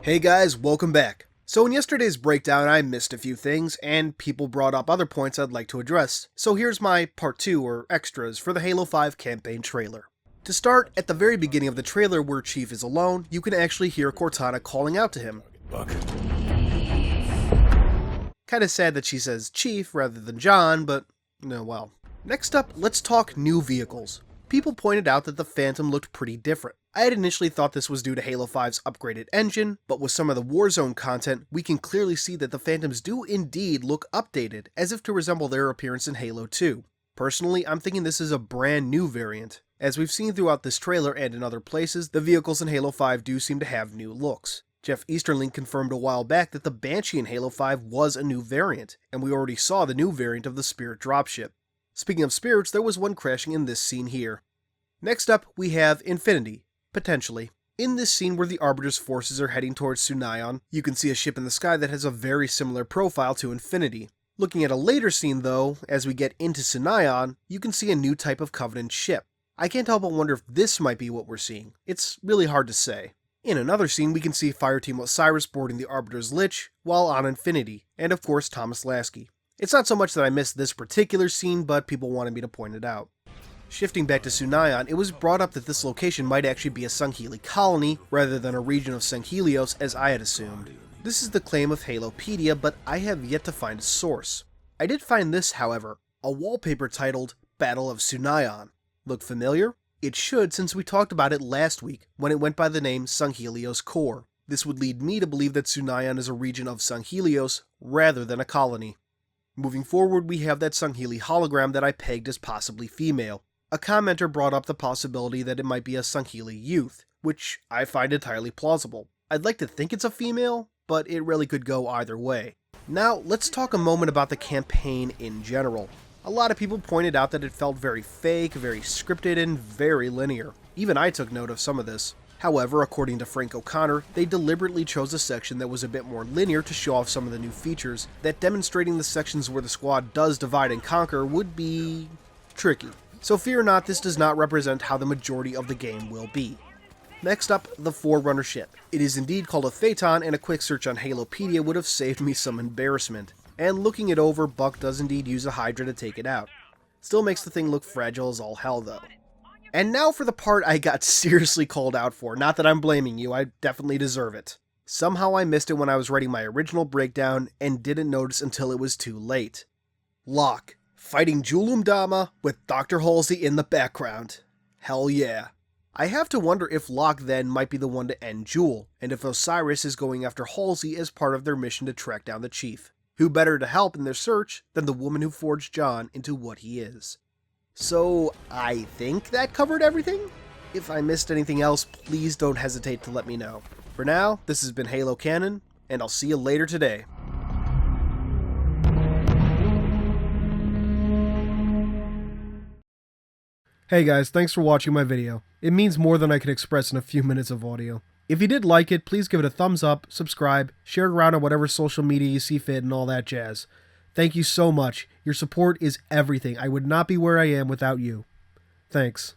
Hey guys, welcome back. So in yesterday's breakdown I missed a few things, and people brought up other points I'd like to address, so here's my part 2 or extras for the Halo 5 campaign trailer. To start, at the very beginning of the trailer where Chief is alone, you can actually hear Cortana calling out to him. Kinda sad that she says Chief rather than John, but no, well. Next up, let's talk new vehicles. People pointed out that the Phantom looked pretty different. I had initially thought this was due to Halo 5's upgraded engine, but with some of the Warzone content, we can clearly see that the Phantoms do indeed look updated, as if to resemble their appearance in Halo 2. Personally, I'm thinking this is a brand new variant. As we've seen throughout this trailer and in other places, the vehicles in Halo 5 do seem to have new looks. Jeff Easterling confirmed a while back that the Banshee in Halo 5 was a new variant, and we already saw the new variant of the Spirit dropship. Speaking of spirits, there was one crashing in this scene here. Next up, we have Infinity. Potentially. In this scene where the Arbiter's forces are heading towards Sunayon, you can see a ship in the sky that has a very similar profile to Infinity. Looking at a later scene though, as we get into Sunayon, you can see a new type of Covenant ship. I can't help but wonder if this might be what we're seeing. It's really hard to say. In another scene, we can see Fireteam Osiris boarding the Arbiter's Lich while on Infinity, and of course Thomas Lasky. It's not so much that I missed this particular scene, but people wanted me to point it out. Shifting back to Sunayon, it was brought up that this location might actually be a Sangheli colony, rather than a region of Sanghelios as I had assumed. This is the claim of Halopedia, but I have yet to find a source. I did find this, however, a wallpaper titled Battle of Sunayon. Look familiar? It should, since we talked about it last week, when it went by the name Sanghelios Core. This would lead me to believe that Sunayon is a region of Sanghelios, rather than a colony. Moving forward, we have that Sangheli hologram that I pegged as possibly female. A commenter brought up the possibility that it might be a Sangheli youth, which I find entirely plausible. I'd like to think it's a female, but it really could go either way. Now, let's talk a moment about the campaign in general. A lot of people pointed out that it felt very fake, very scripted, and very linear. Even I took note of some of this. However, according to Frank O'Connor, they deliberately chose a section that was a bit more linear to show off some of the new features, that demonstrating the sections where the squad does divide and conquer would be tricky. So fear not, this does not represent how the majority of the game will be. Next up, the Forerunner ship. It is indeed called a Phaeton, and a quick search on Halopedia would have saved me some embarrassment. And looking it over, Buck does indeed use a Hydra to take it out. Still makes the thing look fragile as all hell though. And now for the part I got seriously called out for. Not that I'm blaming you, I definitely deserve it. Somehow I missed it when I was writing my original breakdown, and didn't notice until it was too late. Locke fighting Julum Dama with Dr. Halsey in the background. Hell yeah. I have to wonder if Locke then might be the one to end Jewel, and if Osiris is going after Halsey as part of their mission to track down the Chief. Who better to help in their search than the woman who forged John into what he is? So, I think that covered everything? If I missed anything else, please don't hesitate to let me know. For now, this has been Halo Canon, and I'll see you later today. Hey guys, thanks for watching my video. It means more than I can express in a few minutes of audio. If you did like it, please give it a thumbs up, subscribe, share it around on whatever social media you see fit, and all that jazz. Thank you so much. Your support is everything. I would not be where I am without you. Thanks.